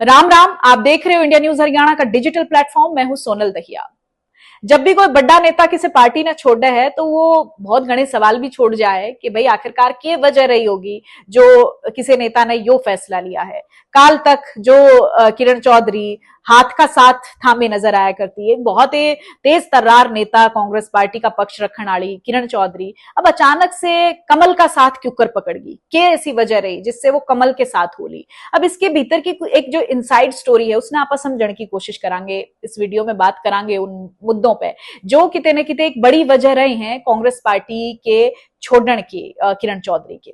राम राम। आप देख रहे हो इंडिया न्यूज हरियाणा का डिजिटल प्लेटफॉर्म। मैं हूं सोनल दहिया। जब भी कोई बड़ा नेता किसी पार्टी ने छोड़ा है तो वो बहुत घने सवाल भी छोड़ जाए कि भाई आखिरकार क्या वजह रही होगी जो किसी नेता ने यो फैसला लिया है। काल तक जो किरण चौधरी हाथ का साथ थामे नजर आया करती है, बहुत ही तेज तर्रार नेता कांग्रेस पार्टी का पक्ष रखने वाली किरण चौधरी अब अचानक से कमल का साथ क्यों कर पकड़ गई, क्या ऐसी वजह रही जिससे वो कमल के साथ हो ली। अब इसके भीतर की एक जो इनसाइड स्टोरी है उसने आपस समझने की कोशिश करांगे। इस वीडियो में बात करांगे उन मुद्दों पे जो किते न किते एक बड़ी वजह रहे हैं कांग्रेस पार्टी के छोड़ने की, किरण चौधरी के।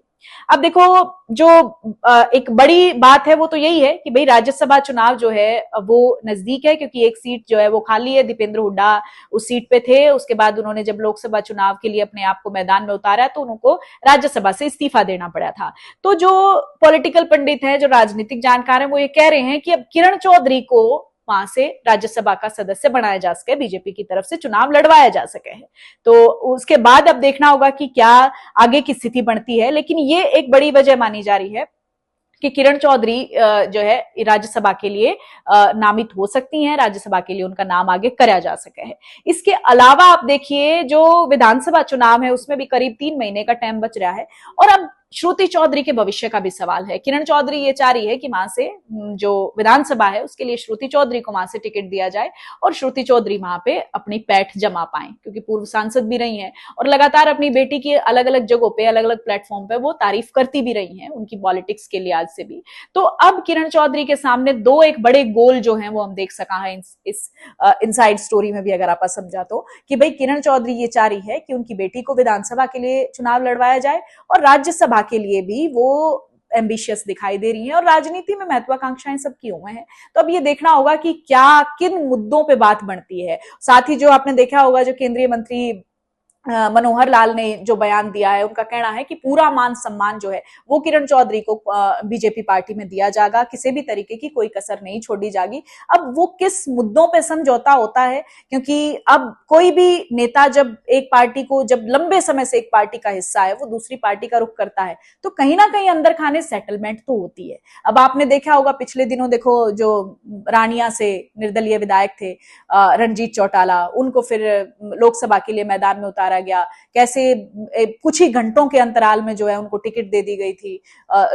अब देखो, जो एक बड़ी बात है वो तो यही है कि भाई राज्यसभा चुनाव जो है वो नजदीक है, क्योंकि एक सीट जो है वो खाली है। दीपेंद्र हुड्डा उस सीट पे थे, उसके बाद उन्होंने जब लोकसभा चुनाव के लिए अपने आप को मैदान में उतारा तो उनको राज्यसभा से इस्तीफा देना पड़ा था। तो जो पॉलिटिकल पंडित है, जो राजनीतिक जानकार है, वो ये कह रहे हैं कि अब किरण चौधरी को वहां से राज्यसभा का सदस्य बनाया जा सके, बीजेपी की तरफ से चुनाव लड़वाया जा सके है। तो उसके बाद अब देखना होगा कि क्या आगे की स्थिति बनती है। लेकिन ये एक बड़ी वजह मानी जा रही है कि किरण चौधरी जो है राज्यसभा के लिए नामित हो सकती हैं, राज्यसभा के लिए उनका नाम आगे कराया जा सके है। इसके अलावा आप देखिए, जो विधानसभा चुनाव है उसमें भी करीब 3 महीने का टाइम बच रहा है और अब श्रुति चौधरी के भविष्य का भी सवाल है। किरण चौधरी ये चाह रही है कि वहां से जो विधानसभा है उसके लिए श्रुति चौधरी को वहां से टिकट दिया जाए और श्रुति चौधरी वहां पे अपनी पैठ जमा पाए, क्योंकि पूर्व सांसद भी रही हैं और लगातार अपनी बेटी की अलग अलग जगहों पे, अलग अलग प्लेटफॉर्म पे वो तारीफ करती भी रही हैं उनकी पॉलिटिक्स के लिहाज से भी। तो अब किरण चौधरी के सामने दो एक बड़े गोल जो हैं वो हम देख सका है इस इनसाइड स्टोरी में भी, अगर आप समझा तो, कि भाई किरण चौधरी ये चाह रही है कि उनकी बेटी को विधानसभा के लिए चुनाव लड़वाया जाए और राज्यसभा के लिए भी वो एम्बिशियस दिखाई दे रही है और राजनीति में महत्वाकांक्षाएं सबकी हुए हैं। तो अब ये देखना होगा कि क्या किन मुद्दों पे बात बनती है। साथ ही जो आपने देखा होगा, जो केंद्रीय मंत्री मनोहर लाल ने जो बयान दिया है, उनका कहना है कि पूरा मान सम्मान जो है वो किरण चौधरी को बीजेपी पार्टी में दिया जाएगा, किसी भी तरीके की कोई कसर नहीं छोड़ी जाएगी। अब वो किस मुद्दों पे समझौता होता है, क्योंकि अब कोई भी नेता जब एक पार्टी को, जब लंबे समय से एक पार्टी का हिस्सा है, वो दूसरी पार्टी का रुख करता है तो कहीं ना कहीं अंदर खाने सेटलमेंट तो होती है। अब आपने देखा होगा पिछले दिनों, देखो जो रानिया से निर्दलीय विधायक थे रणजीत चौटाला, उनको फिर लोकसभा के लिए मैदान में उतारा गया। कैसे कुछ ही घंटों के अंतराल में जो है उनको टिकट दे दी गई थी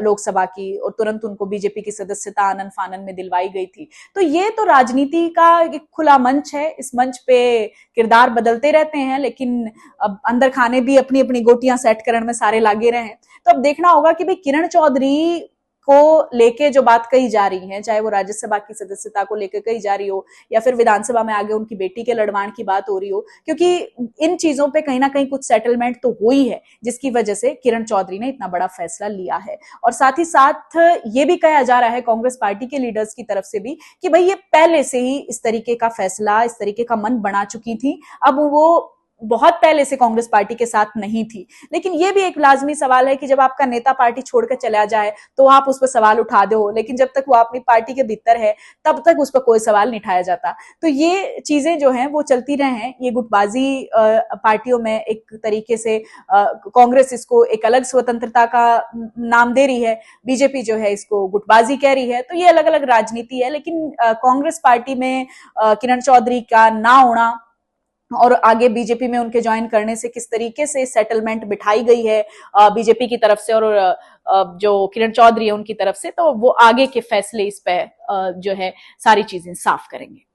लोकसभा की और तुरंत उनको बीजेपी की सदस्यता आनन फानन में दिलवाई गई थी। तो ये तो राजनीति का एक खुला मंच है, इस मंच पे किरदार बदलते रहते हैं, लेकिन अब अंदर खाने भी अपनी अपनी गोटियां सेट करने में सारे लागे रहे हैं। तो अब देखना होगा कि भाई किरण चौधरी को लेके जो बात कही जा रही है, चाहे वो राज्यसभा की सदस्यता को लेकर कही जा रही हो या फिर विधानसभा में आगे उनकी बेटी के लड़वाण की बात हो रही हो, क्योंकि इन चीजों पे कहीं ना कहीं कुछ सेटलमेंट तो हुई है जिसकी वजह से किरण चौधरी ने इतना बड़ा फैसला लिया है। और साथ ही साथ ये भी कहा जा रहा है कांग्रेस पार्टी के लीडर्स की तरफ से भी कि भाई ये पहले से ही इस तरीके का फैसला, इस तरीके का मन बना चुकी थी। अब वो बहुत पहले से कांग्रेस पार्टी के साथ नहीं थी। लेकिन यह भी एक लाजमी सवाल है कि जब आपका नेता पार्टी छोड़कर चला जाए तो आप उस पर सवाल उठा दो, लेकिन जब तक वो अपनी पार्टी के भीतर है तब तक उस पर कोई सवाल नहीं उठाया जाता। तो ये चीजें जो हैं वो चलती रहे हैं। ये गुटबाजी पार्टियों में एक तरीके से कांग्रेस इसको एक अलग स्वतंत्रता का नाम दे रही है, बीजेपी जो है इसको गुटबाजी कह रही है। तो ये अलग अलग राजनीति है, लेकिन कांग्रेस पार्टी में किरण चौधरी का ना होना और आगे बीजेपी में उनके ज्वाइन करने से किस तरीके से सेटलमेंट बिठाई गई है बीजेपी की तरफ से और जो किरण चौधरी है उनकी तरफ से, तो वो आगे के फैसले इस पे जो है सारी चीजें साफ करेंगे।